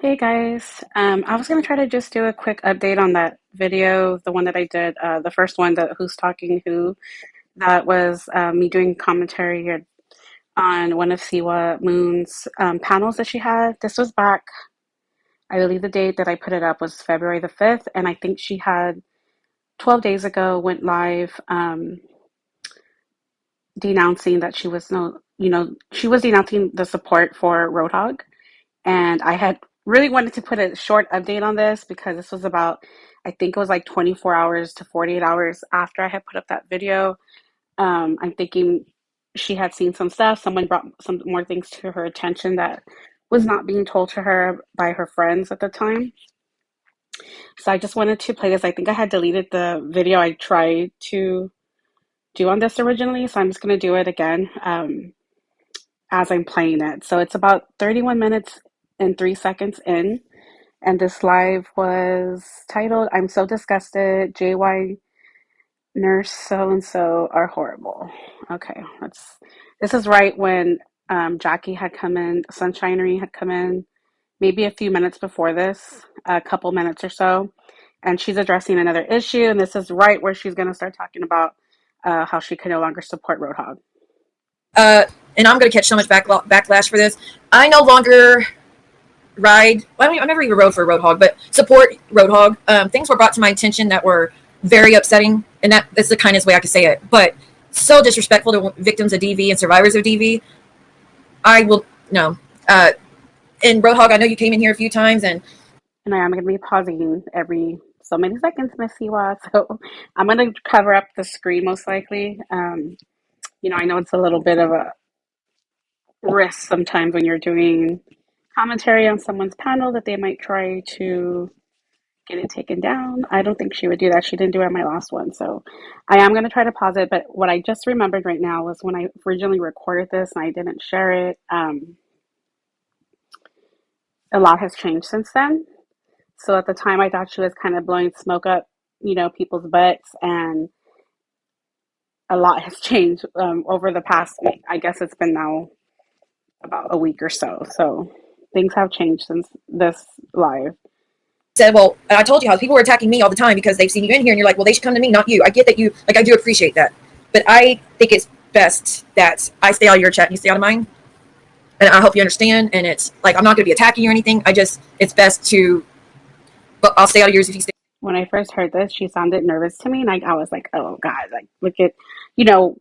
Hey guys, I was gonna try to just do a quick update on that video, the one that I did, the first one, that Who's Talking Who. That was me doing commentary on one of Siwa Moon's panels that she had. This was back, I believe the date that I put it up was February the 5th, and I think she had 12 days ago went live denouncing that she was no, she was denouncing the support for Roadhog. And I had really wanted to put a short update on this because this was about, I think it was like 24 hours to 48 hours after I had put up that video. I'm thinking she had seen some stuff. Someone brought some more things to her attention that was not being told to her by her friends at the time. So I just wanted to play this. I think I had deleted the video I tried to do on this originally, so I'm just going to do it again as I'm playing it. So it's about 31 minutes and 3 seconds in. And this live was titled "I'm So Disgusted, JY Nurse So and So Are Horrible." Okay, this is right when Jackie had come in, Sunshinery had come in, maybe a few minutes before this, a couple minutes or so, and she's addressing another issue. And this is right where she's going to start talking about how she can no longer support Roadhog. uh, and I'm going to catch so much backlash for this. I no longer ride. Well, I never even rode for a Roadhog, but support Roadhog. Things were brought to my attention that were very upsetting, and that's the kindest way I could say it. But so disrespectful to victims of DV and survivors of DV. I will no. And Roadhog, I know you came in here a few times, and And I am going to be pausing every so many seconds, Miss Siwa. So I'm going to cover up the screen most likely. I know it's a little bit of a risk sometimes when you're doing commentary on someone's panel that they might try to get it taken down. I don't think she would do that. She didn't do it on my last one. So I am going to try to pause it. But what I just remembered right now was when I originally recorded this and I didn't share it, a lot has changed since then. So at the time, I thought she was kind of blowing smoke up, people's butts, and a lot has changed over the past week. I guess it's been now about a week or so. So things have changed since this live. said, "Well, I told you how people were attacking me all the time because they've seen you in here, and you're like, well, they should come to me, not you. I get that you like. I do appreciate that, but I think it's best that I stay out of your chat and you stay out of mine. And I hope you understand. And it's like I'm not going to be attacking you or anything. It's best to, but I'll stay out of yours if you stay." When I first heard this, she sounded nervous to me, and I was like, "Oh God!" Like, look at, you know,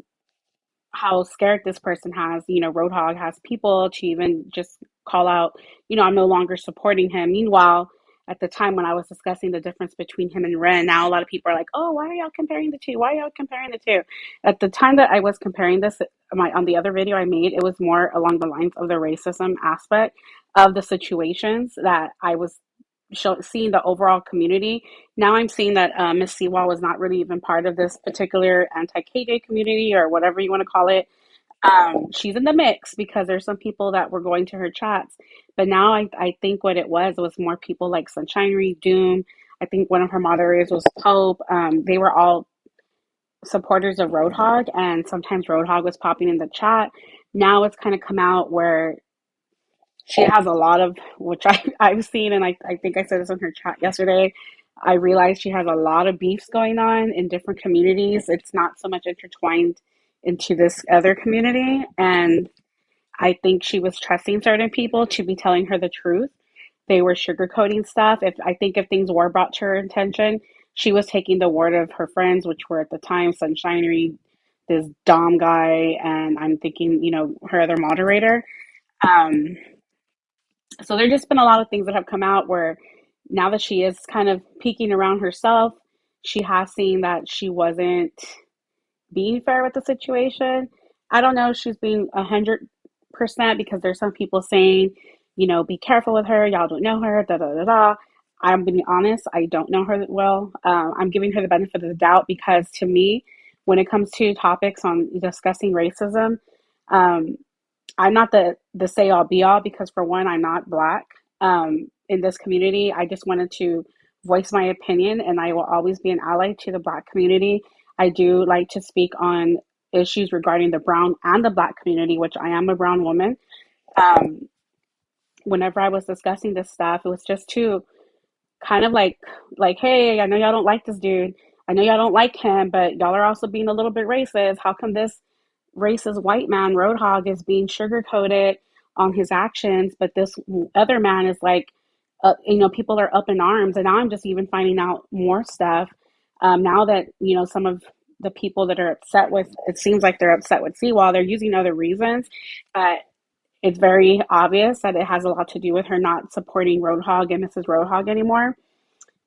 how scared this person has. Roadhog has people to even just call out. I'm no longer supporting him. Meanwhile, at the time when I was discussing the difference between him and Ren, now a lot of people are like, "Oh, why are y'all comparing the two? Why are y'all comparing the two?" At the time that I was comparing this, on the other video I made, it was more along the lines of the racism aspect of the situations that I was seeing the overall community. Now I'm seeing that Miss Seawall was not really even part of this particular anti-KJ community or whatever you want to call it. She's in the mix because there's some people that were going to her chats. But now I think what it was more people like Sunshinery, Doom. I think one of her moderators was Pope. They were all supporters of Roadhog, and sometimes Roadhog was popping in the chat. Now it's kind of come out where she has a lot of, which I've seen, and I think I said this in her chat yesterday. I realized she has a lot of beefs going on in different communities. It's not so much intertwined into this other community. And I think she was trusting certain people to be telling her the truth. They were sugarcoating stuff. If things were brought to her attention, she was taking the word of her friends, which were at the time Sunshinery, this Dom guy, and I'm thinking, her other moderator. Um, so there's just been a lot of things that have come out where now that she is kind of peeking around herself, she has seen that she wasn't being fair with the situation. I don't know if she's being 100% because there's some people saying, be careful with her. Y'all don't know her. Da da da da. I'm being honest. I don't know her well. I'm giving her the benefit of the doubt because to me, when it comes to topics on discussing racism, um, I'm not the say all be all because for one, I'm not black. In this community, I just wanted to voice my opinion, and I will always be an ally to the black community. I do like to speak on issues regarding the brown and the black community, which I am a brown woman. Um, whenever I was discussing this stuff, it was just to kind of like, hey, I know y'all don't like this dude. I know y'all don't like him, but y'all are also being a little bit racist. How come this racist white man, Roadhog, is being sugarcoated on his actions, but this other man is like, people are up in arms, and now I'm just even finding out more stuff. Now that some of the people that are upset with, it seems like they're upset with Seawall. They're using other reasons, but it's very obvious that it has a lot to do with her not supporting Roadhog and Mrs. Roadhog anymore.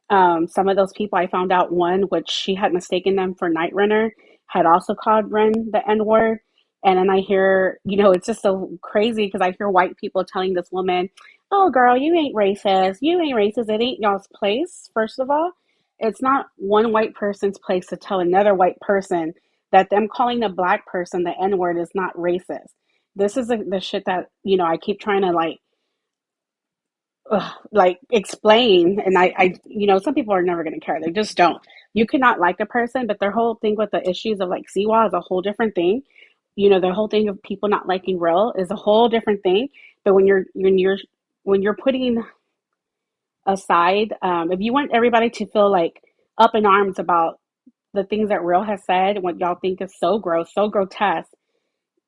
Some of those people, I found out one, which she had mistaken them for Night Runner, had also called Ren the N word. And then I hear, it's just so crazy because I hear white people telling this woman, oh, girl, you ain't racist. You ain't racist. It ain't y'all's place, first of all. It's not one white person's place to tell another white person that them calling a black person the N word is not racist. This is the shit that, I keep trying to like explain, and some people are never going to care. They just don't. You could not like a person, but their whole thing with the issues of like Siwa is a whole different thing. The whole thing of people not liking real is a whole different thing. But when you're putting aside, if you want everybody to feel like up in arms about the things that real has said and what y'all think is so gross, so grotesque,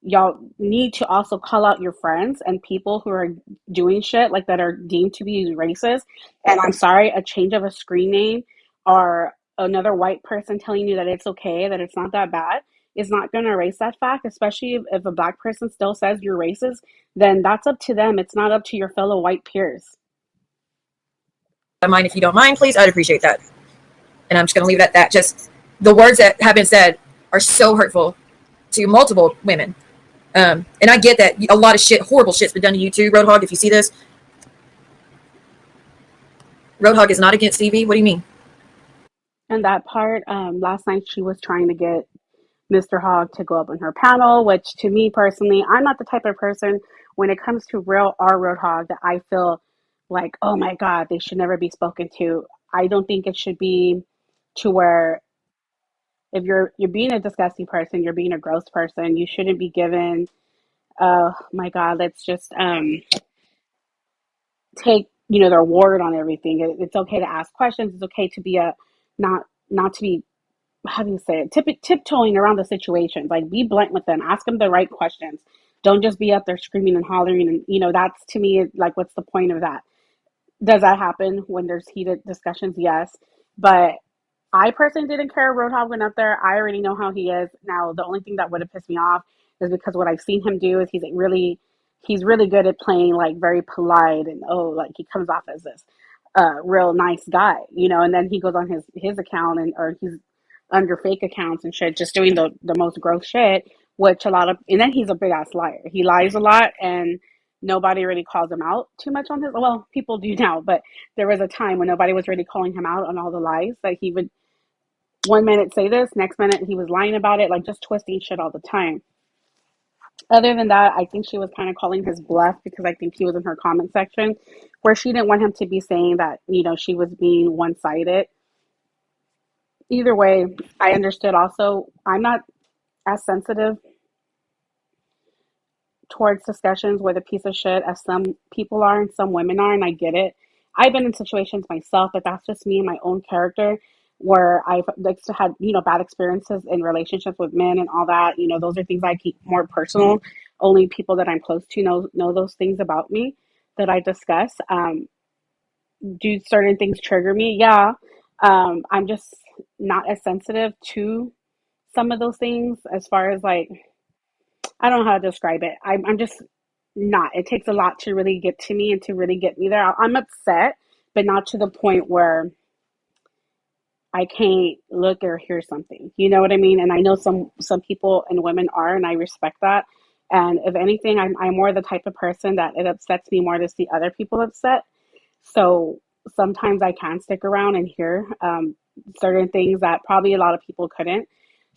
y'all need to also call out your friends and people who are doing shit like that are deemed to be racist. And I'm sorry, a change of a screen name or another white person telling you that it's okay, that it's not that bad, is not going to erase that fact, especially if a black person still says you're racist, then that's up to them. It's not up to your fellow white peers. I mind if you don't mind, please. I'd appreciate that. And I'm just going to leave it at that. Just the words that have been said are so hurtful to multiple women. And I get that a lot of shit, horrible shit's been done to you too, Roadhog. If you see this, Roadhog is not against Stevie. What do you mean? And that part, last night she was trying to get Mr. Hogg to go up on her panel, which to me personally, I'm not the type of person when it comes to real or Roadhog that I feel like, oh my God, they should never be spoken to. I don't think it should be to where if you're being a disgusting person, you're being a gross person, you shouldn't be given, oh my God, let's just take their word on everything. It's okay to ask questions. It's okay to be a not to be, how do you say it, tiptoeing around the situations. Like, be blunt with them, ask them the right questions. Don't just be up there screaming and hollering. And that's, to me, like, what's the point of that? Does that happen when there's heated discussions? Yes. But I personally didn't care. Roadhog went up there. I already know how he is. Now, the only thing that would have pissed me off is because what I've seen him do is he's really good at playing like very polite, and like he comes off as this real nice guy, and then he goes on his account, or he's under fake accounts and shit, just doing the most gross shit, which and then he's a big ass liar. He lies a lot, and nobody really calls him out too much on his, well, people do now, but there was a time when nobody was really calling him out on all the lies that he would one minute say this, next minute he was lying about it, like just twisting shit all the time. Other than that, I think she was kind of calling his bluff because I think he was in her comment section where she didn't want him to be saying that, she was being one sided. Either way, I understood also. I'm not as sensitive towards discussions with a piece of shit as some people are and some women are, and I get it. I've been in situations myself, but that's just me and my own character where I've like had, bad experiences in relationships with men and all that. Those are things I keep more personal. Only people that I'm close to know those things about me that I discuss. Do certain things trigger me? Yeah. I'm just not as sensitive to some of those things as far as like, I don't know how to describe it. I'm just not. It takes a lot to really get to me and to really get me there. I'm upset, but not to the point where I can't look or hear something. You know what I mean? And I know some people and women are, and I respect that. And if anything, I'm more the type of person that it upsets me more to see other people upset. So sometimes I can stick around and hear certain things that probably a lot of people couldn't.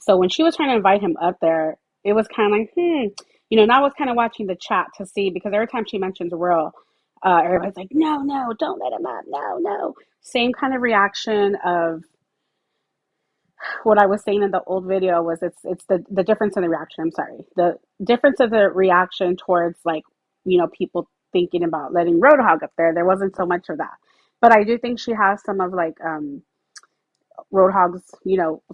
So when she was trying to invite him up there, it was kind of like, and I was kind of watching the chat to see, because every time she mentions Real, everybody's like, no, no, don't let him up. No, no. Same kind of reaction of what I was saying in the old video was it's the difference in the reaction. I'm sorry. The difference of the reaction towards like, people thinking about letting Roadhog up there. There wasn't so much of that. But I do think she has some of like Roadhog's,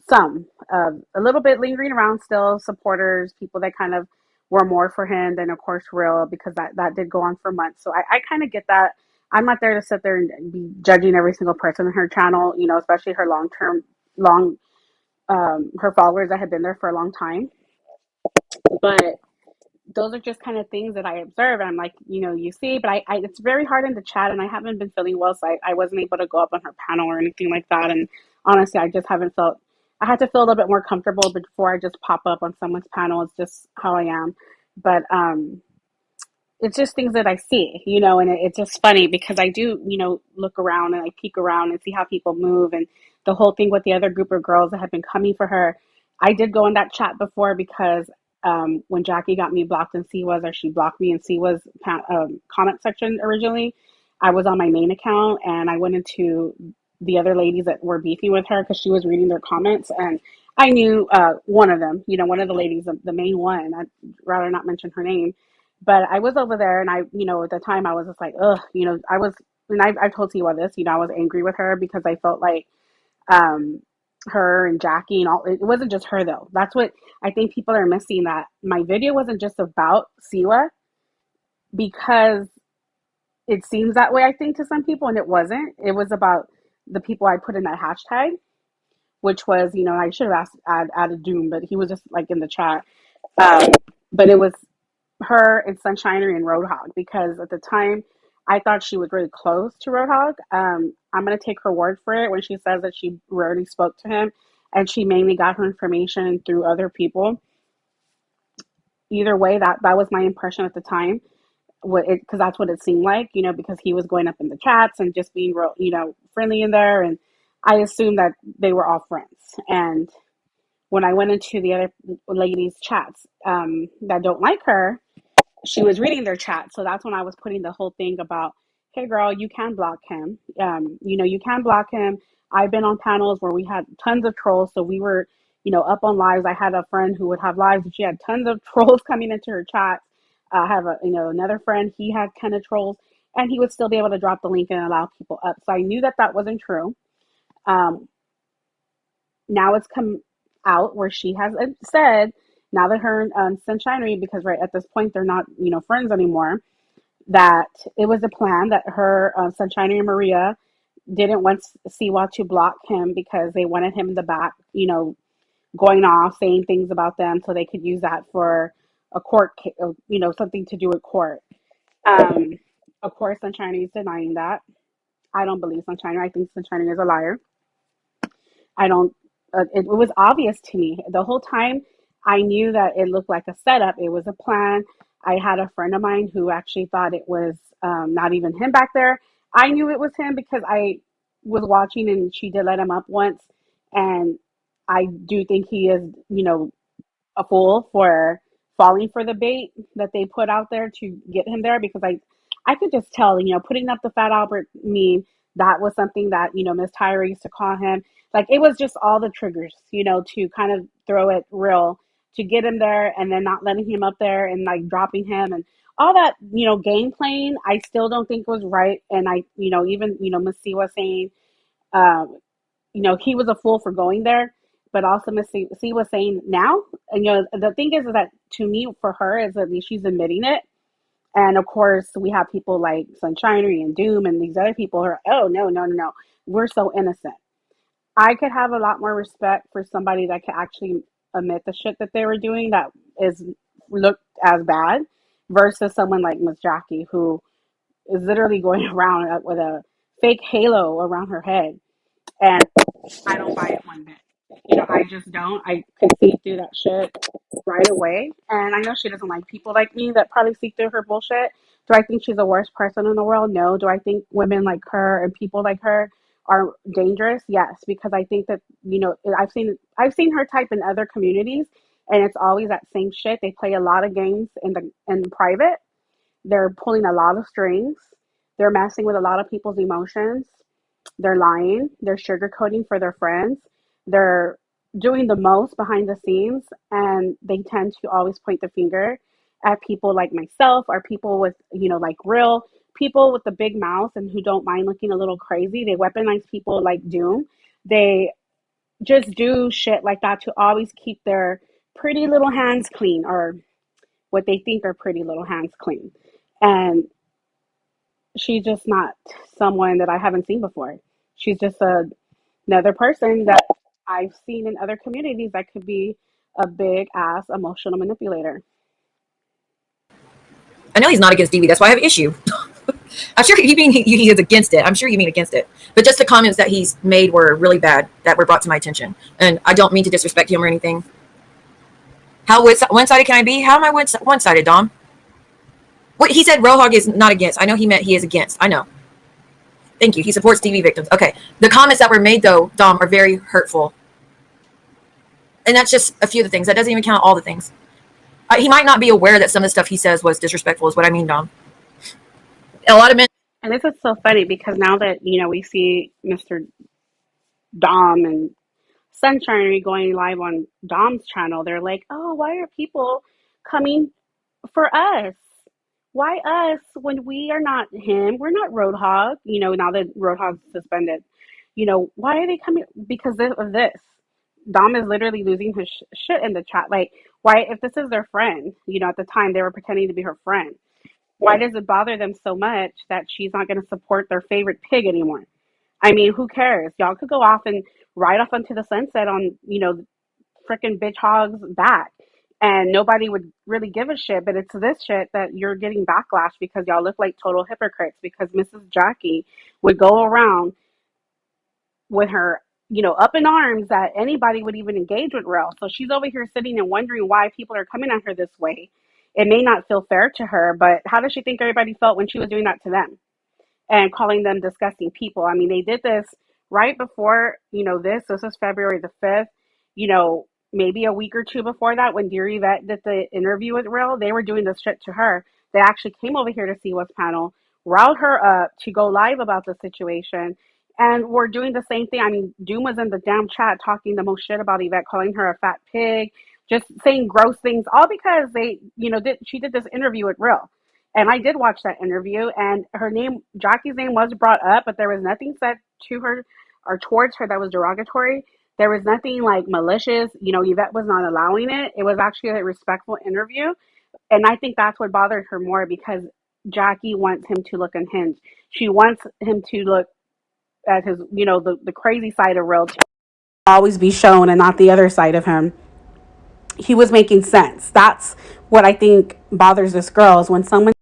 some a little bit lingering around still, supporters, people that kind of were more for him than of course real, because that did go on for months. So I kind of get that. I'm not there to sit there and be judging every single person on her channel, especially her long her followers that have been there for a long time. But those are just kind of things that I observe. And I'm like, you see, but it's very hard in the chat, and I haven't been feeling well, so I wasn't able to go up on her panel or anything like that. And honestly, I just haven't felt, I had to feel a little bit more comfortable before I just pop up on someone's panel. It's just how I am. But it's just things that I see, and it's just funny because I do, look around and I peek around and see how people move, and the whole thing with the other group of girls that have been coming for her. I did go in that chat before because when Jackie got me blocked in Siwa's, or she blocked me in Siwa's comment section originally, I was on my main account and I went into the other ladies that were beefing with her because she was reading their comments, and I knew one of them, one of the ladies, the main one. I'd rather not mention her name, but I was over there, and at the time I was just like, ugh, I was, and I've told Siwa this, I was angry with her because I felt like um, her and Jackie and all, it wasn't just her though. That's what I think people are missing, that my video wasn't just about Siwa, because it seems that way, I think, to some people, and it wasn't. It was about the people I put in that hashtag, which was, I should have added Doom, but he was just like in the chat. Um, but it was her and Sunshinery and Roadhog, because at the time I thought she was really close to Roadhog. I'm gonna take her word for it when she says that she rarely spoke to him and she mainly got her information through other people. Either way, that was my impression at the time. What it, because that's what it seemed like, because he was going up in the chats and just being real, friendly in there, and I assumed that they were all friends. And when I went into the other ladies' chats that don't like her, she was reading their chat. So that's when I was putting the whole thing about, hey girl, you can block him. You can block him. I've been on panels where we had tons of trolls. So we were, up on lives. I had a friend who would have lives and she had tons of trolls coming into her chat. I have another friend, he had kind of trolls, and he would still be able to drop the link and allow people up. So I knew that that wasn't true. Um, Now it's come out where she has said, now that her and Sunshinery, because right at this point they're not, friends anymore, that it was a plan that her, Sunshinery and Maria didn't want Siwa to block him because they wanted him in the back, going off, saying things about them so they could use that for a court, something to do with court. Um, of course, Sunshinery is denying that. I don't believe Sunshinery. I think Sunshinery is a liar. I don't. It was obvious to me the whole time. I knew that it looked like a setup. It was a plan. I had a friend of mine who actually thought it was not even him back there. I knew it was him because I was watching and she did let him up once, and I do think he is, a fool for falling for the bait that they put out there to get him there, because I could just tell, putting up the Fat Albert meme, that was something that, Miss Tyra used to call him. Like it was just all the triggers, to kind of throw it real to get him there, and then not letting him up there and like dropping him and all that, game playing. I still don't think was right. And even, Miss C was saying, um, he was a fool for going there. But also, Miss C was saying now, and the thing is that to me, for her, is at least she's admitting it. And of course, we have people like Sunshinery and Doom and these other people who are, oh, no, no, no, no. We're so innocent. I could have a lot more respect for somebody that could actually admit the shit that they were doing that is looked as bad, versus someone like Miss Jackie, who is literally going around with a fake halo around her head. And I don't buy it one bit. I just don't. I could see through that shit right away. And I know she doesn't like people like me that probably see through her bullshit. Do I think she's the worst person in the world? No. Do I think women like her and people like her are dangerous? Yes, because I think that, I've seen her type in other communities, and it's always that same shit. They play a lot of games in private. They're pulling a lot of strings. They're messing with a lot of people's emotions. They're lying. They're sugarcoating for their friends. They're doing the most behind the scenes, and they tend to always point the finger. at people like myself or people with, like real people with the big mouth and who don't mind looking a little crazy. They weaponize people like Doom. They just do shit like that to always keep their pretty little hands clean, or what they think are pretty little hands clean. And she's just not someone that I haven't seen before. She's just another person that I've seen in other communities that could be a big ass emotional manipulator. I know he's not against DV. That's why I have an issue. I'm sure you mean he is against it. I'm sure you mean against it. But just the comments that he's made were really bad that were brought to my attention. And I don't mean to disrespect him or anything. How one-sided can I be? How am I one-sided, Dom? What he said, Rohog is not against. I know he meant he is against. I know. Thank you. He supports DV victims. Okay. The comments that were made, though, Dom, are very hurtful. And that's just a few of the things. That doesn't even count all the things. He might not be aware that some of the stuff he says was disrespectful, is what I mean, Dom. A lot of men. And this is so funny because now that, we see Mr. Dom and Sunshine going live on Dom's channel, they're like, oh, why are people coming for us? Why us when we are not him? We're not Roadhog. Now that Roadhog's suspended, why are they coming? Because of this. Dom is literally losing his shit in the chat. Like, why, if this is their friend, at the time they were pretending to be her friend, why does it bother them so much that she's not going to support their favorite pig anymore? I mean, who cares? Y'all could go off and ride off into the sunset on, freaking bitch hog's back. And nobody would really give a shit, but it's this shit that you're getting backlash because y'all look like total hypocrites because Mrs. Jackie would go around with her, up in arms that anybody would even engage with Rel. So she's over here sitting and wondering why people are coming at her this way. It may not feel fair to her, but how does she think everybody felt when she was doing that to them and calling them disgusting people? I mean, they did this right before, this is February the 5th, maybe a week or two before that when Dear Yvette did the interview with Rel, they were doing this shit to her. They actually came over here to see what's panel, riled her up to go live about the situation. And we're doing the same thing. I mean, Doom was in the damn chat talking the most shit about Yvette, calling her a fat pig, just saying gross things, all because they, she did this interview with Real. And I did watch that interview, and her name, Jackie's name, was brought up, but there was nothing said to her or towards her that was derogatory. There was nothing like malicious. Yvette was not allowing it. It was actually a respectful interview. And I think that's what bothered her more because Jackie wants him to look unhinged. She wants him to look at his, the crazy side of Real to always be shown and not the other side of him. He was making sense. That's what I think bothers this girl is when someone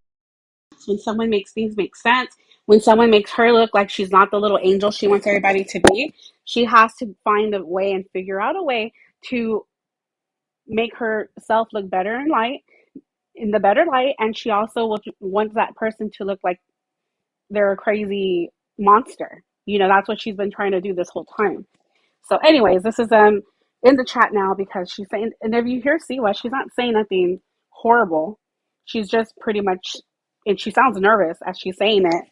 makes things make sense, when someone makes her look like she's not the little angel she wants everybody to be, she has to find a way and figure out a way to make herself look better in the better light, and she also wants that person to look like they're a crazy monster. That's what she's been trying to do this whole time. So anyways, this is in the chat now because she's saying, and if you hear Siwa, she's not saying nothing horrible. She's just pretty much, and she sounds nervous as she's saying it.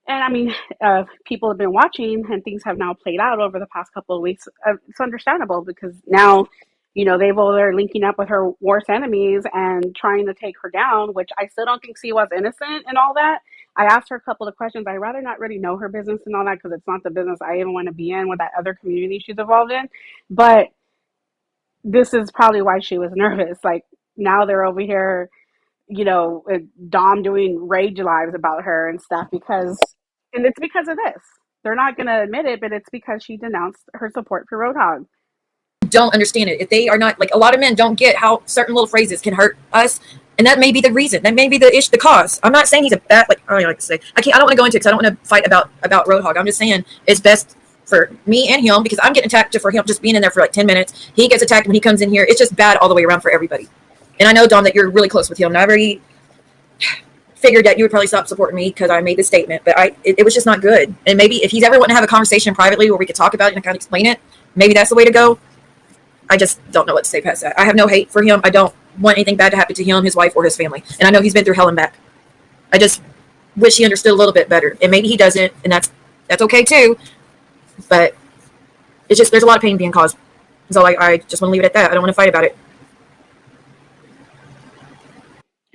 And I mean, people have been watching and things have now played out over the past couple of weeks. It's understandable because now, they're linking up with her worst enemies and trying to take her down, which I still don't think Siwa's innocent and all that. I asked her a couple of questions. I'd rather not really know her business and all that because it's not the business I even want to be in with that other community she's involved in. But this is probably why she was nervous. Like now they're over here, Dom doing rage lives about her and stuff and it's because of this. They're not going to admit it, but it's because she denounced her support for Roadhog. Don't understand it. If they are not, like, a lot of men don't get how certain little phrases can hurt us, and that may be the reason. That may be the cause. I'm not saying he's a bad, like I like to say. I don't want to go into it because I don't want to fight about Roadhog. I'm just saying it's best for me and him because I'm getting attacked for him just being in there for like 10 minutes. He gets attacked when he comes in here. It's just bad all the way around for everybody. And I know, Dom, that you're really close with him. And I already figured that you would probably stop supporting me because I made this statement, but it was just not good. And maybe if he's ever wanting to have a conversation privately where we could talk about it and kind of explain it, maybe that's the way to go. I just don't know what to say past that. I have no hate for him. I don't want anything bad to happen to him, his wife, or his family. And I know he's been through hell and back. I just wish he understood a little bit better. And maybe he doesn't, and that's okay too. But it's just, there's a lot of pain being caused. So I just want to leave it at that. I don't want to fight about it.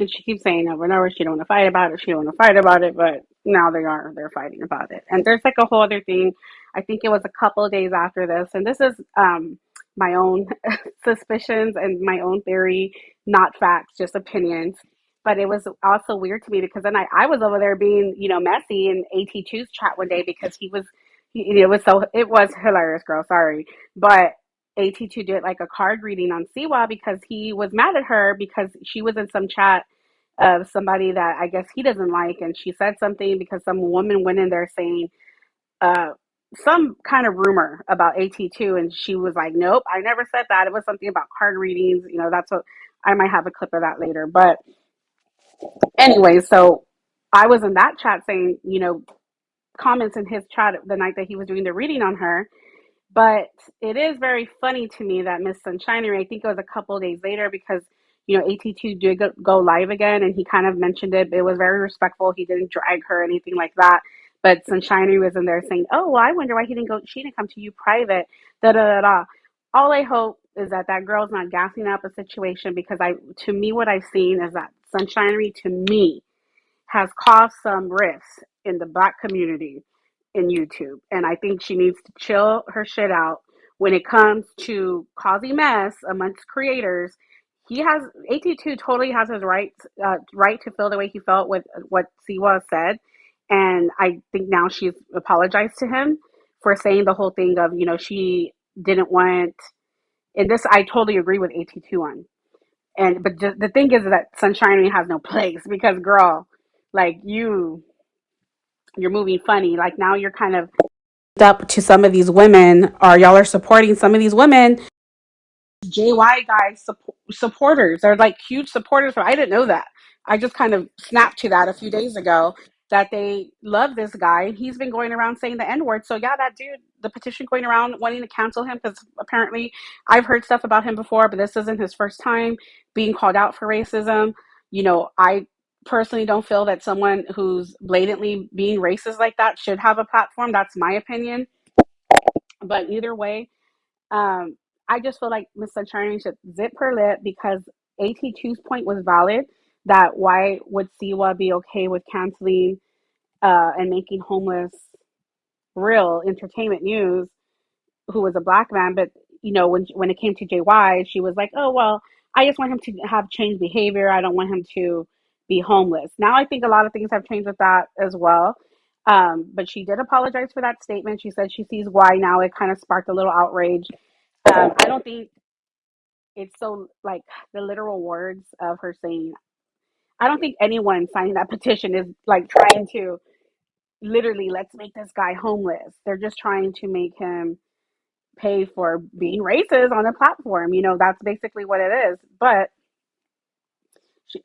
And she keeps saying over and over she don't want to fight about it. She don't want to fight about it. But now they are. They're fighting about it. And there's like a whole other thing. I think it was a couple of days after this, and this is my own suspicions and my own theory, not facts, just opinions. But it was also weird to me because then I was over there being, messy in AT2's chat one day because it was hilarious, girl. Sorry. But AT2 did like a card reading on Siwa because he was mad at her because she was in some chat of somebody that I guess he doesn't like, and she said something because some woman went in there saying uh, some kind of rumor about AT2, and she was like, "Nope, I never said that. It was something about card readings." That's what I might have a clip of that later. But anyway, so I was in that chat saying, comments in his chat the night that he was doing the reading on her. But it is very funny to me that Miss Sunshinery, I think it was a couple of days later because, AT2 did go live again and he kind of mentioned it. It was very respectful. He didn't drag her or anything like that. But Sunshinery was in there saying, "Oh, well, I wonder why she didn't come to you private, da da da da." All I hope is that that girl's not gassing up a situation because to me, what I've seen is that Sunshinery, to me, has caused some rifts in the black community in YouTube. And I think she needs to chill her shit out when it comes to causing mess amongst creators. He has 82 totally has his right to feel the way he felt with what Siwa said. And I think now she's apologized to him for saying the whole thing of, she didn't want, and this I totally agree with 82 on. And but the thing is that Sunshine has no place because girl, like you're moving funny. Like now you're kind of up to some of these women, or y'all are supporting some of these women JY guys supporters. They're like huge supporters. I didn't know that. I just kind of snapped to that a few days ago that they love this guy. He's been going around saying the N word. So yeah, that dude, the petition going around wanting to cancel him because apparently I've heard stuff about him before, but this isn't his first time being called out for racism. I personally don't feel that someone who's blatantly being racist like that should have a platform. That's my opinion. But either way, um, I just feel like Miss Sunshine should zip her lip because AT2's point was valid. That why would Siwa be okay with canceling and making homeless real entertainment news, who was a black man? But when it came to JY, she was like, "Oh well, I just want him to have changed behavior. I don't want him to be homeless." Now I think a lot of things have changed with that as well. But she did apologize for that statement. She said she sees why now. It kind of sparked a little outrage. I don't think it's so like the literal words of her saying, I don't think anyone signing that petition is like trying to literally let's make this guy homeless. They're just trying to make him pay for being racist on a platform. That's basically what it is. But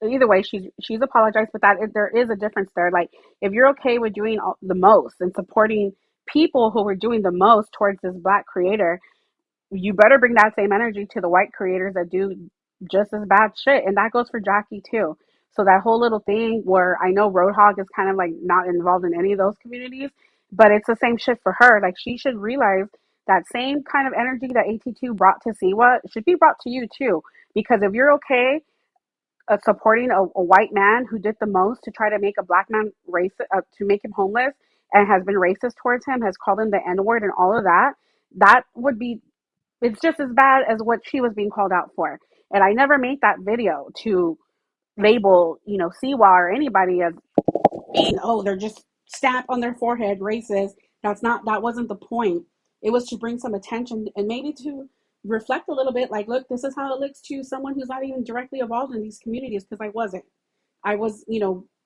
either way, she's apologized. But there is a difference there. Like if you're okay with doing the most and supporting people who were doing the most towards this black creator, you better bring that same energy to the white creators that do just as bad shit. And that goes for Jackie too. So that whole little thing where I know Roadhog is kind of like not involved in any of those communities, but it's the same shit for her. Like she should realize that same kind of energy that AT2 brought to Siwa should be brought to you too. Because if you're okay supporting a white man who did the most to try to make a black man racist, to make him homeless, and has been racist towards him, has called him the N word and all of that, that would be it's just as bad as what she was being called out for. And I never made that video to label, Siwa or anybody as being, oh, they're just stamp on their forehead racist. That wasn't the point. It was to bring some attention and maybe to reflect a little bit like, look, this is how it looks to someone who's not even directly involved in these communities because I wasn't. I was,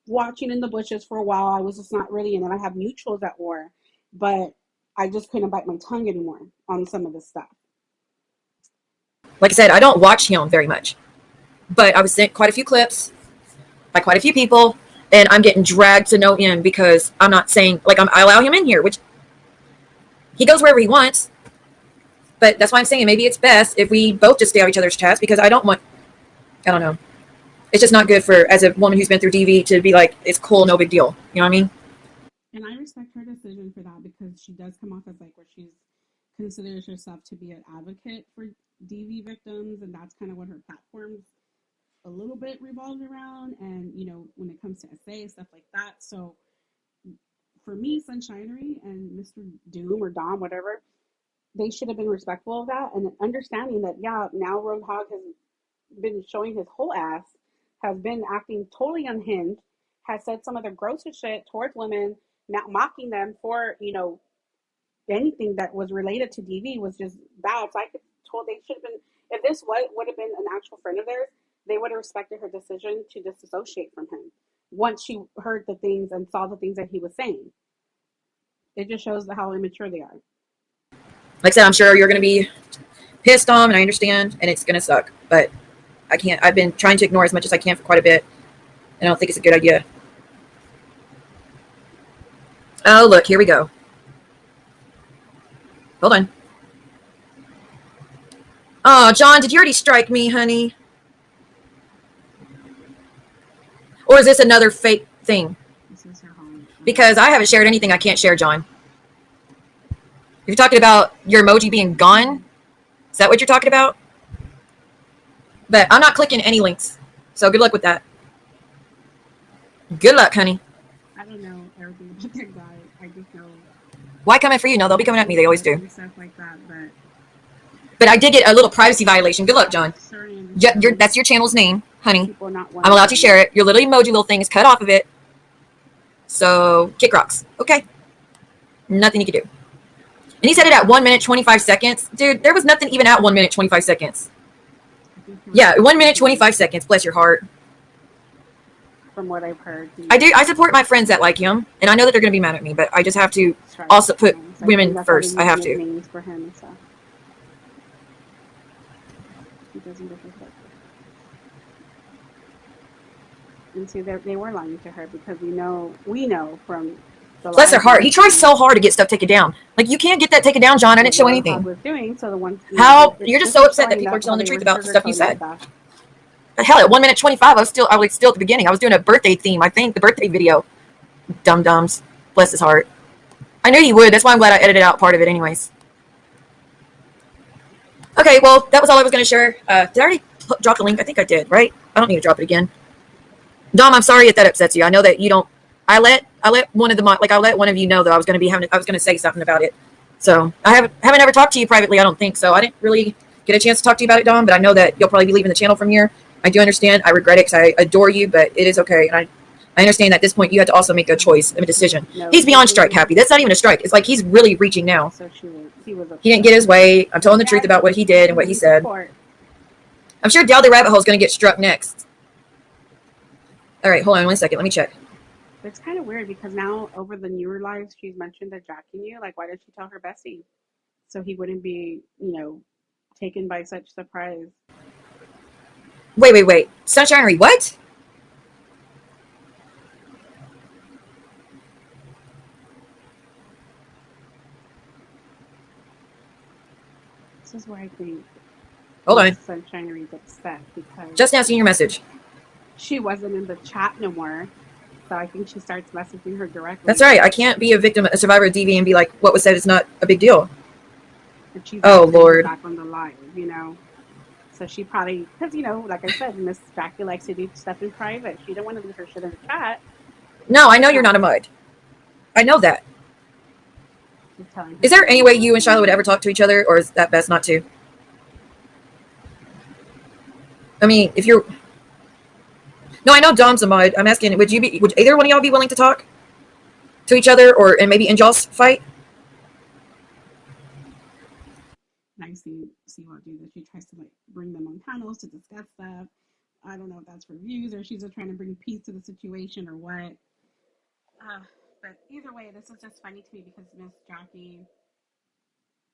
watching in the bushes for a while. I was just not really in it. I have mutuals at war, but I just couldn't bite my tongue anymore on some of this stuff. Like I said, I don't watch him very much, but I was sent quite a few clips by quite a few people, and I'm getting dragged to no end because I'm not saying like I allow him in here, which he goes wherever he wants. But that's why I'm saying maybe it's best if we both just stay out of each other's chats because I don't know. It's just not good for as a woman who's been through DV to be like it's cool, no big deal. You know what I mean? And I respect her decision for that because she does come off as like where she's considers herself to be an advocate for DV victims, and that's kind of what her platform a little bit revolved around, and when it comes to essays, stuff like that. So for me, Sunshinery and Mr. Doom or Dom, whatever, they should have been respectful of that and understanding that, yeah, now Roadhog has been showing his whole ass, has been acting totally unhinged, has said some of the grossest shit towards women, now mocking them for, anything that was related to DV was just bad. So I could told they should have been, if this would have been an actual friend of theirs, they would have respected her decision to disassociate from him once she heard the things and saw the things that he was saying. It just shows how immature they are. Like I said, I'm sure you're going to be pissed off, and I understand, and it's going to suck. But I can't. I've been trying to ignore as much as I can for quite a bit, and I don't think it's a good idea. Oh, look, here we go. Hold on. Oh, John, did you already strike me, honey? Or is this another fake thing? This is her home. Because I haven't shared anything I can't share, John. If you're talking about your emoji being gone, is that what you're talking about? But I'm not clicking any links. So good luck with that. Good luck, honey. I don't know everything about that guy. I just know Why coming for you? No, they'll be coming at me. They always do. and stuff like that. But But I did get a little privacy violation. Good luck, John. certainly Yeah, understand that's your channel's name, honey. people not I'm wanting allowed to to share be. it. Your little emoji little thing is cut off of it. So kick rocks. Okay. Nothing you can do. And he said it at 1 minute 25 seconds. Dude, there was nothing even at 1 minute 25 seconds. I think he was Yeah, 1 minute speaking 25 seconds. Bless your heart. from what I've heard. I do. I support my friends that like him, and I know that they're going to be mad at me, but I just have to Strikes also put channels. I think women that's why they first. I use have to. nicknames for him and stuff. He doesn't disrespect her. And see, they were lying to her because we know from the Bless their lives we heart. He have tries seen so hard to get stuff taken down. Like, you can't get that taken down, John. I didn't what show Roadhog anything. was doing. So the ones, How? You're just this so is upset that showing people are that how telling the they truth were about the stuff you sugarcoating said. stuff. Hell, at 1 minute 25, I was still at the beginning. I was doing a birthday theme, I think, the birthday video. Dum dums. Bless his heart. I knew he would. That's why I'm glad I edited out part of it, anyways. Okay, well, that was all I was going to share. Did I already drop the link? I think I did, right? I don't need to drop it again. Dom, I'm sorry if that upsets you. I know that you don't. I let one of the I let one of you know that I was going to say something about it. So I haven't ever talked to you privately. I don't think so. I didn't really get a chance to talk to you about it, Dom. But I know that you'll probably be leaving the channel from here. I do understand. I regret it because I adore you, but it is okay. And I understand that at this point you have to also make a choice, a decision. No, He's she's beyond strike leaving. happy. That's not even a strike. It's like he's really reaching now. So he was He didn't upset. get his way. I'm telling the truth Yes, about what he did and what he we said. support. I'm sure Dal the Rabbit Hole is going to get struck next. All right, hold on 1 second. Let me check. It's kind of weird because now over the newer lives, she's mentioned that Jackie knew. Like, why did she tell her bestie so he wouldn't be, taken by such surprise? Wait. Sunshinery, what? This is where I think Hold Miss on. Sunshinery's upset because Just now seeing your message. she wasn't in the chat no more. So I think she starts messaging her That's directly, right. I can't be a victim, a survivor of DV and be like, what was said is not a big deal. and she's Oh, asked to be Lord. back on the live. So she probably, because, like I said, Miss Jackie likes to do stuff in private. She didn't want to leave her shit in the chat. No, I She's know you're not a not. mud. I know that. She's telling her Is there any way you and Shiloh would friends. ever talk to each other, or is that best not to? I mean, if you're. No, I know Dom's a mud. I'm asking, would either one of y'all be willing to talk to each other, and maybe in y'all's fight? And I see what do that. She tries to like bring them on panels to discuss stuff. I don't know if that's for views or she's just trying to bring peace to the situation or what. Uh, but either way, this is just funny to me because Miss Jackie,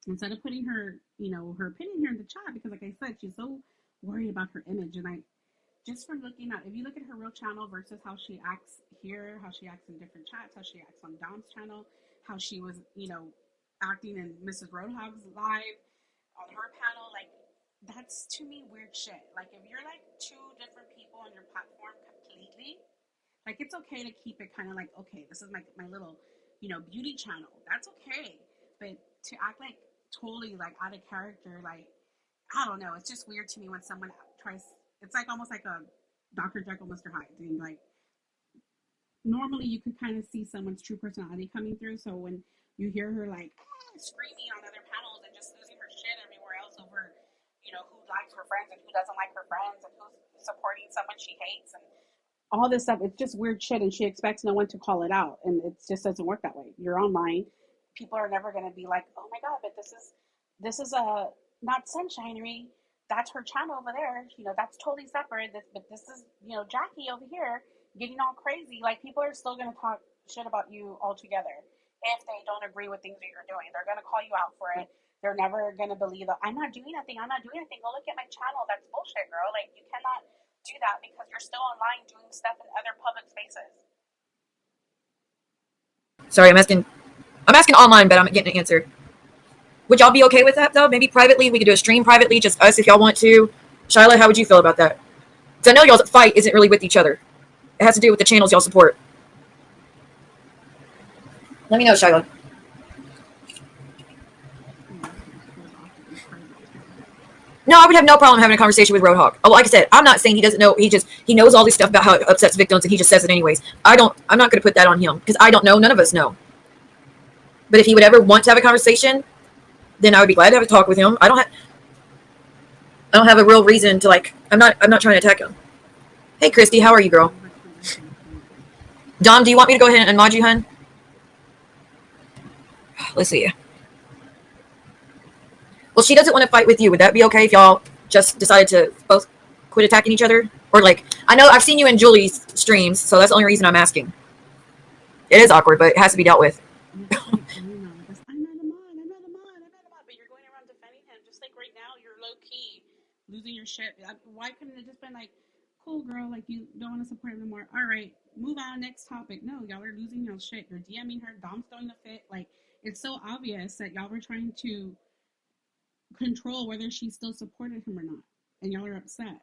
instead of putting her opinion here in the chat, because like I said, she's so worried about her image, and I just from looking at, if you look at her real channel versus how she acts here, how she acts in different chats, how she acts on Dom's channel, how she was, acting in Mrs. Roadhog's live on her panel, like that's to me weird shit. Like if you're like two different people on your platform completely, like it's okay to keep it kind of like, okay, this is my little, beauty channel. That's okay. But to act like totally like out of character, like I don't know, it's just weird to me when someone tries. It's like almost like a Dr. Jekyll, Mr. Hyde thing. Like normally you could kind of see someone's true personality coming through. So when you hear her like screaming on other panels and just losing her shit everywhere else over, who likes her friends and who doesn't like her friends and who's supporting someone she hates and all this stuff. It's just weird shit, and she expects no one to call it out, and it just doesn't work that way. You're online. People are never going to be like, "Oh my god," but this is a not sunshinery. That's her channel over there. That's totally separate. But this is Jackie over here getting all crazy. Like people are still going to talk shit about you altogether if they don't agree with things that you're doing. They're going to call you out for it. They're never going to believe that I'm not doing anything. I'm not doing anything. Go look at my channel. That's bullshit, girl. Like you cannot do that because you're still online doing stuff in other public spaces. Sorry, I'm asking online, but I'm getting an answer. Would y'all be okay with that though? Maybe privately, we could do a stream privately, just us if y'all want to. Shyla, how would you feel about that? Because I know y'all's fight isn't really with each other. It has to do with the channels y'all support. Let me know, Shyla. Yeah, okay, she goes off in private too. No, I would have no problem having a conversation with Roadhog. Oh, like I said, I'm not saying he doesn't know. He knows all this stuff about how it upsets victims, and he just says it anyways. I'm not going to put that on him because I don't know. None of us know. But if he would ever want to have a conversation, then I would be glad to have a talk with him. I don't have a real reason to like. I'm not trying to attack him. Hey, Christy, how are you, girl? No, but she does say things. Dom, do you want me to go ahead and mod you, hun? Let's see. Well, she doesn't want to fight with you. Would that be okay if y'all just decided to both quit attacking each other? Or like, I know I've seen you in Julie's streams, so that's the only reason I'm asking. It is awkward, but it has to be dealt with. Yeah, it's like this. I'm not a mod. I'm not a mod. I'm not a mod. But you're going around defending him, just like right now. You're low key losing your shit. Why couldn't it just been like, cool girl, like you don't want to support him anymore? All right, move on. Next topic. No, y'all are losing your shit. You're DMing her. Dom's throwing a fit. Like it's so obvious that y'all were trying to control whether she still supported him or not, and y'all are upset.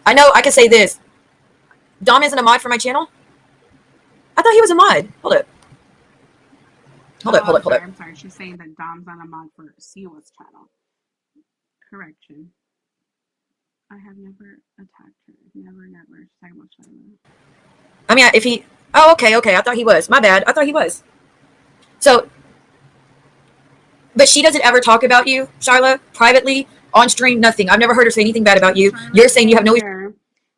I know I can say this. Dom isn't a mod for my channel. I thought he was a mod. Hold up. Hold Oh, up, hold I'm up, hold sorry. up. I'm sorry. She's saying that Dom's not a mod for Siwa's channel. Correction. I have never attacked her. Never, never. She's talking about Shiloh. I mean, if he. Oh, okay, okay. I thought he was. My bad. I thought he was. So, but she doesn't ever talk about you, Sharla, privately, on stream, nothing. I've never heard her say anything bad about you. You're Charlotte's saying you have saying no. here,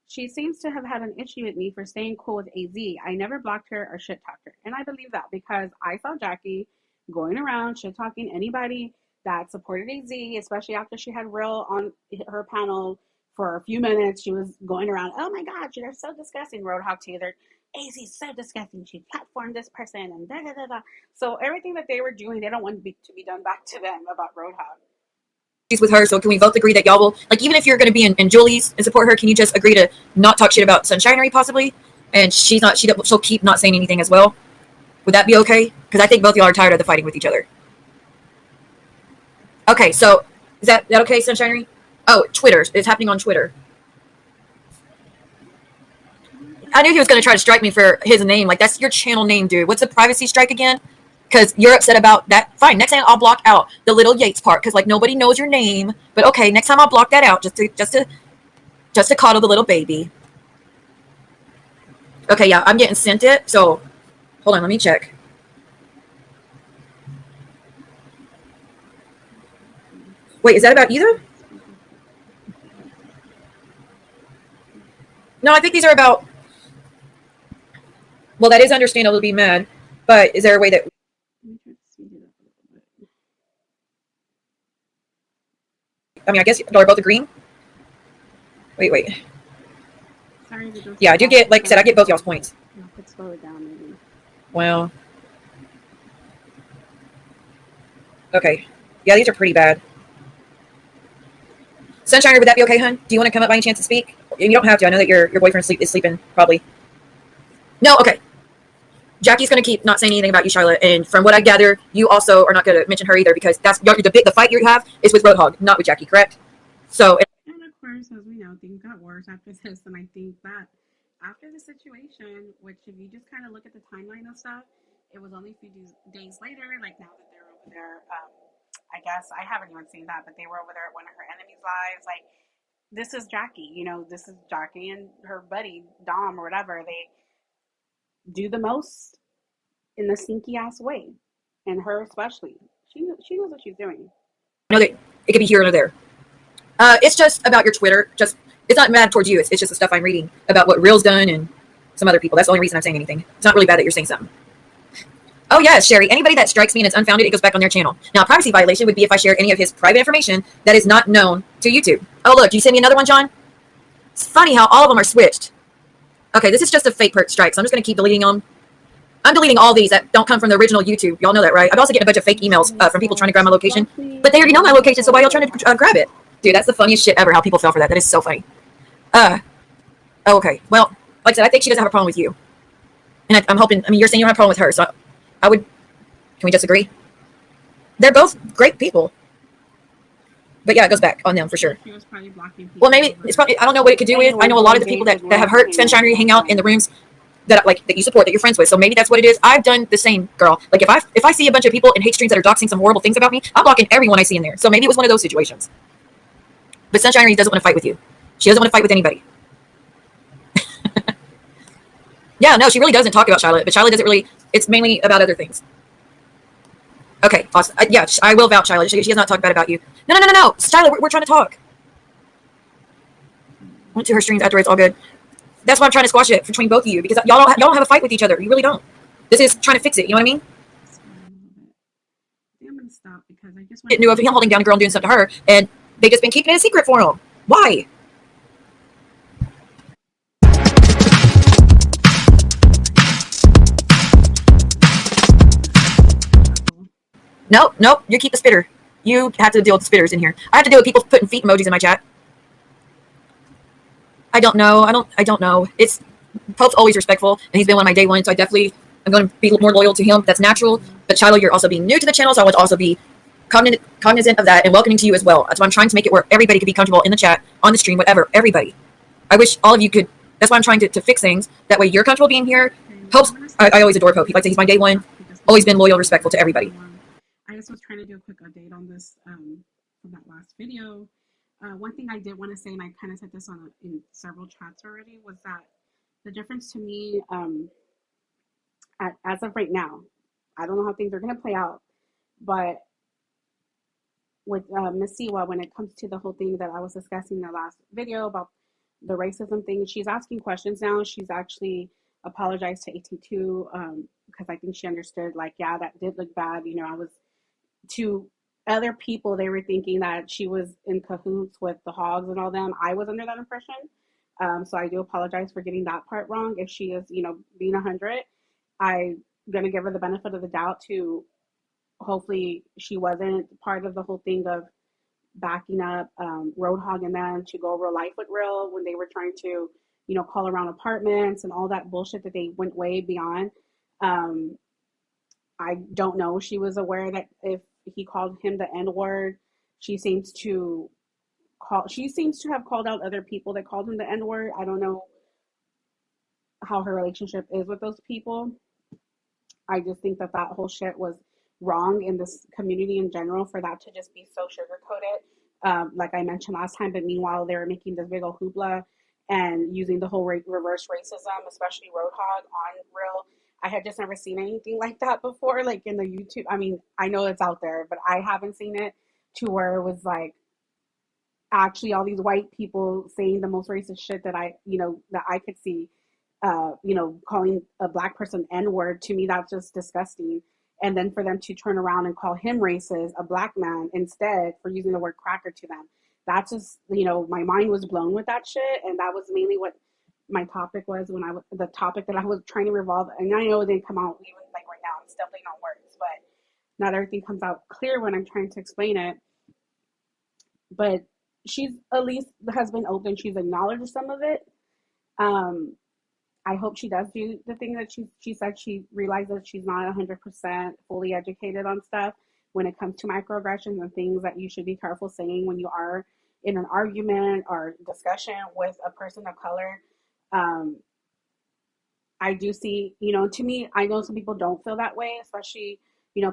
she seems to have had an issue with me for staying cool with AZ. I never blocked her or shit talked her. And I believe that because I saw Jackie going around shit talking anybody that supported AZ, especially after she had Real on her panel for a few minutes. She was going around, oh my God, they're so disgusting. Roadhog to you. They're AZ's so disgusting. She platformed this person and da da da da. So everything that they were doing, they don't want to be done back to them about Roadhog. With her. So can we both agree that y'all will like even if you're going to be in Julie's and support her, can you just agree to not talk shit about Sunshinery possibly? And she'll keep not saying anything as well. Would that be okay? Because I think both y'all are tired of the fighting with each other. Okay, so is that okay, Sunshinery? Oh, Twitter. It's happening on Twitter. I knew he was going to try to strike me for his name. Like that's your channel name, dude. What's a privacy strike again? Because you're upset about that. Fine. Next time I'll block out the little Yates part because like nobody knows your name. But okay, next time I'll block that out just to coddle the little baby. Okay, yeah, I'm getting sent it. So hold on, let me check. Wait, is that about either? No, I think these are about. Well, that is understandable to be mad, but is there a way that? Let me try to speed it up a little bit. I mean, I guess y'all are both agreeing. Wait. Sorry if it goes Yeah, too I do fast get. Like I said, I get both y'all's sometimes, but points. y'all could slow it down maybe. Well, okay. Yeah, these are pretty bad. Sunshiner, would that be okay, hun? Do you want to come up by any chance to speak? You don't have to. I know that your boyfriend is sleeping probably. No, okay. Jackie's going to keep not saying anything about you, Charlotte. And from what I gather, you also are not going to mention her either because that's the fight you have is with Roadhog, not with Jackie, correct? So And of course, as we know, things got worse after this. And I think that after the situation, which if you just kind of look at the timeline of stuff, it was only a few days later, like now that they're over there. I guess I haven't even seen that, but they were over there at one of her enemies' lives. Like this is Jackie. This is Jackie and her buddy Dom or whatever. They do the most in the sneaky ass way, and her especially. She knows what she's doing. I know that it could be here or there. It's just about your Twitter. Just it's not mad towards you. It's just the stuff I'm reading about what Real's done and some other people. That's the only reason I'm saying anything. It's not really bad that you're saying something. Oh yes, Sherry. Anybody that strikes me and it's unfounded, it goes back on their channel. Now, a privacy violation would be if I share any of his private information that is not known to YouTube. Oh look, you send me another one, John? It's funny how all of them are switched. Okay, this is just a fake strike, so I'm just going to keep deleting them. I'm deleting all these that don't come from the original YouTube. Y'all know that, right? I'm also getting a bunch of fake emails from people trying to grab my location, but they already know my location, so why y'all trying to grab it? Dude, that's the funniest shit ever. How people fell for that. That is so funny. Okay. Well, like I said, I think she doesn't have a problem with you, and I'm hoping. I mean, you're saying you don't have a problem with her, so I would. Can we just agree? They're both great people. But yeah, it goes back on them for sure. She was probably blocking people. Well, maybe it's probably I don't know what it could do with. I know a lot of the people that have hurt Sunshinery hang out in the rooms that you support, that you're friends with. So maybe that's what it is. I've done the same, girl. Like if I see a bunch of people in hate streams that are doxing some horrible things about me, I'm blocking everyone I see in there. So maybe it was one of those situations. But Sunshinery doesn't want to fight with you. She doesn't want to fight with anybody. Yeah, no, she really doesn't talk about Charlotte, but Charlotte doesn't really. It's mainly about other things. Okay, awesome. Yeah, I will vouch, Charlotte. She has not talked bad about you. No. Charlotte, we're trying to talk. Went to her streams afterwards, all good. That's why I'm trying to squash it between both of you, because y'all don't have a fight with each other. You really don't. This is trying to fix it. You know what I mean? I'm gonna stop because I just It knew of him holding down a girl and doing something to her, and they just been keeping it a secret for him. Why? Nope. You keep the spitter. You have to deal with the spitters in here. I have to deal with people putting feet emojis in my chat. I don't know. I don't know. It's Pope's always respectful, and he's been one of my day one, so I'm going to be more loyal to him. That's natural. But Shiloh, you're also being new to the channel, so I want to also be cognizant of that and welcoming to you as well. That's why I'm trying to make it where everybody could be comfortable in the chat, on the stream, whatever. Everybody. I wish all of you could. That's why I'm trying to fix things. That way you're comfortable being here. Pope's. I always adore Pope. Like I say, he's my day one. Always been loyal, respectful to everybody. I just was trying to do a quick update on this from that last video. One thing I did want to say, and I kind of said this in several chats already, was that the difference to me, as of right now, I don't know how things are going to play out, but with Miss Siwa, when it comes to the whole thing that I was discussing in the last video about the racism thing, she's asking questions now. She's actually apologized to AT2 because I think she understood, like, yeah, that did look bad. I was to other people, they were thinking that she was in cahoots with the hogs and all them. I was under that impression. So I do apologize for getting that part wrong. If she is, being 100, I'm going to give her the benefit of the doubt to hopefully she wasn't part of the whole thing of backing up Roadhog and them to go real life with real when they were trying to, call around apartments and all that bullshit that they went way beyond. Um, I don't know. She was aware that if he called him the N word, she seems to she seems to have called out other people that called him the N word. I don't know how her relationship is with those people. I just think that whole shit was wrong in this community in general for that to just be so sugar coated. Like I mentioned last time, but meanwhile they were making this big old hoopla and using the whole reverse racism, especially Roadhog on real. I had just never seen anything like that before, like in the YouTube. I mean, I know it's out there, but I haven't seen it to where it was like actually all these white people saying the most racist shit that I could see. Calling a black person N word, to me, that's just disgusting. And then for them to turn around and call him racist, a black man, instead for using the word cracker to them. That's just, my mind was blown with that shit. And that was mainly what my topic was the topic that I was trying to revolve. And I know it didn't come out even like right now. I'm still playing on words, but not everything comes out clear when I'm trying to explain it. But she's at least has been open. She's acknowledged some of it. Um, I hope she does do the thing that she said. She realizes she's not 100% fully educated on stuff when it comes to microaggressions and things that you should be careful saying when you are in an argument or discussion with a person of color. I do see, to me, I know some people don't feel that way, especially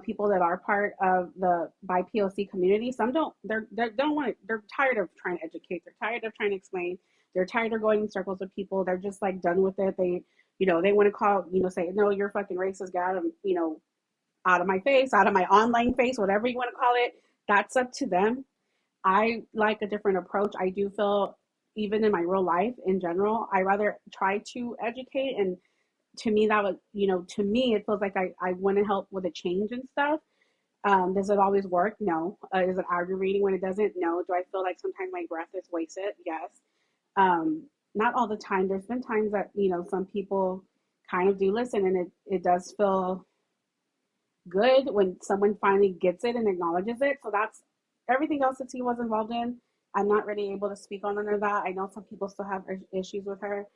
people that are part of the BIPOC community. Some don't. They don't want to. They're tired of trying to educate. They're tired of trying to explain. They're tired of going in circles with people. They're just like done with it. They want to call, say, no, you're fucking racist. Get out of, out of my face, out of my online face, whatever you want to call it. That's up to them. I like a different approach. I do feel, even in my real life in general, I rather try to educate. And to me, that was, to me, it feels like I want to help with a change and stuff. Does it always work? No. Is it aggravating when it doesn't? No. Do I feel like sometimes my breath is wasted? Yes. Um, Not all the time. There's been times that, some people kind of do listen, and it does feel good when someone finally gets it and acknowledges it. So that's everything else that he was involved in. I'm not really able to speak on none of that. I know some people still have issues with her,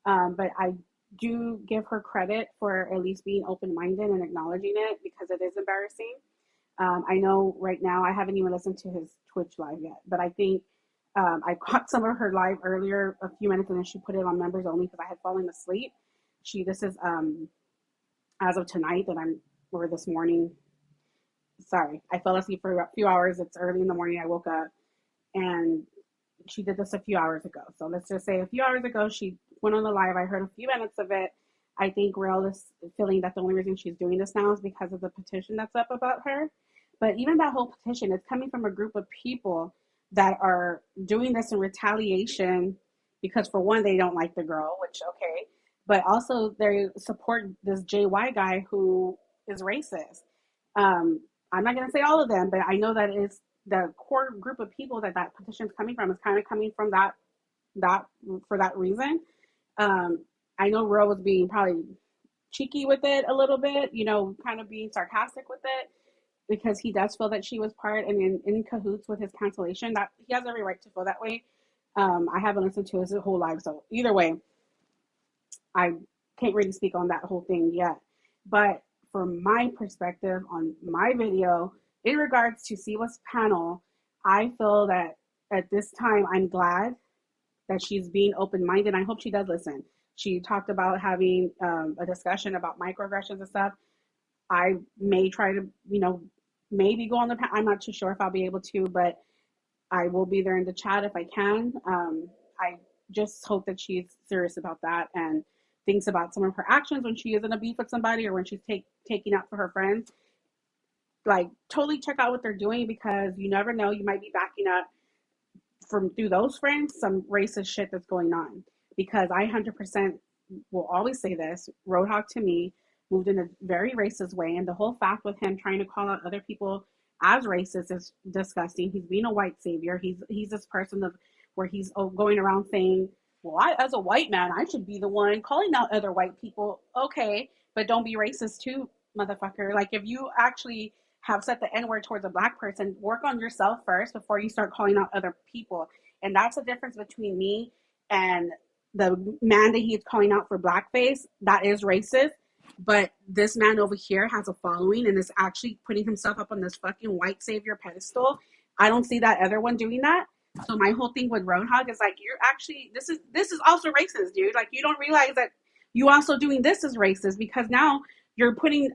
but I do give her credit for at least being open minded and acknowledging it, because it is embarrassing. I know right now I haven't even listened to his Twitch live yet, but I think I caught some of her live earlier, a few minutes, and then she put it on members only because I had fallen asleep. This is as of tonight that or this morning. Sorry, I fell asleep for a few hours. It's early in the morning. I woke up, and she did this a few hours ago. So let's just say a few hours ago, she went on the live. I heard a few minutes of it. I think Real is feeling that the only reason she's doing this now is because of the petition that's up about her. But even that whole petition is coming from a group of people that are doing this in retaliation because, for one, they don't like the girl, which, okay, but also they support this JY guy who is racist. Um, I'm not going to say all of them, but I know that it's the core group of people that petition is coming from is kind of coming from that for that reason. Um, I know Ro was being probably cheeky with it a little bit, kind of being sarcastic with it, because he does feel that she was part and in cahoots with his cancellation. That he has every right to feel that way. I haven't listened to his whole life, so either way, I can't really speak on that whole thing yet. But from my perspective on my video, in regards to Siwa's panel, I feel that at this time, I'm glad that she's being open minded. I hope she does listen. She talked about having a discussion about microaggressions and stuff. I may try to, maybe go on the I'm not too sure if I'll be able to, but I will be there in the chat if I can. I just hope that she's serious about that and thinks about some of her actions when she is in a beef with somebody, or when she's taking out for her friends. Like, totally check out what they're doing, because you never know, you might be backing up from through those friends some racist shit that's going on. Because I 100% will always say this: Roadhog to me moved in a very racist way, and the whole fact with him trying to call out other people as racist is disgusting. He's being a white savior. He's this person of where he's going around saying, "Well, as a white man, I should be the one calling out other white people." Okay, but don't be racist too, motherfucker. Like, if you actually have said the N word towards a black person, work on yourself first before you start calling out other people. And that's the difference between me and the man that he's calling out for blackface. That is racist. But this man over here has a following and is actually putting himself up on this fucking white savior pedestal. I don't see that other one doing that. So my whole thing with Roadhog is like, you're actually, this is also racist, dude. Like, you don't realize that you also doing this is racist, because now you're putting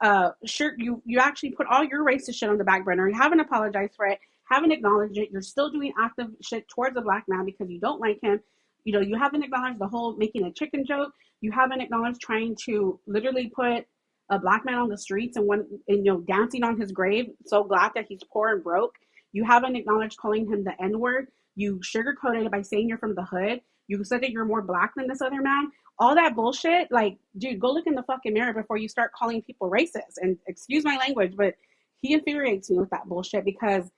you actually put all your racist shit on the back burner. You haven't apologized for it, haven't acknowledged it. You're still doing active shit towards a black man because you don't like him. You haven't acknowledged the whole making a chicken joke. You haven't acknowledged trying to literally put a black man on the streets and dancing on his grave, so glad that he's poor and broke. You haven't acknowledged calling him the N word. You sugarcoated it by saying you're from the hood. You said that you're more black than this other man. All that bullshit. Like, dude, go look in the fucking mirror before you start calling people racist. And excuse my language, but he infuriates me with that bullshit, because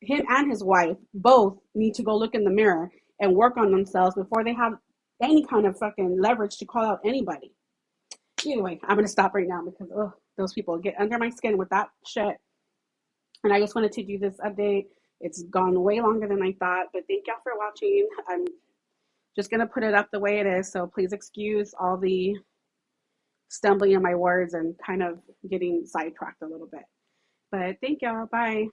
him and his wife both need to go look in the mirror and work on themselves before they have any kind of fucking leverage to call out anybody. Anyway, I'm gonna stop right now because those people get under my skin with that shit. And I just wanted to do this update. It's gone way longer than I thought, but thank y'all for watching. I'm just gonna put it up the way it is, so please excuse all the stumbling in my words and kind of getting sidetracked a little bit. But thank y'all. Bye.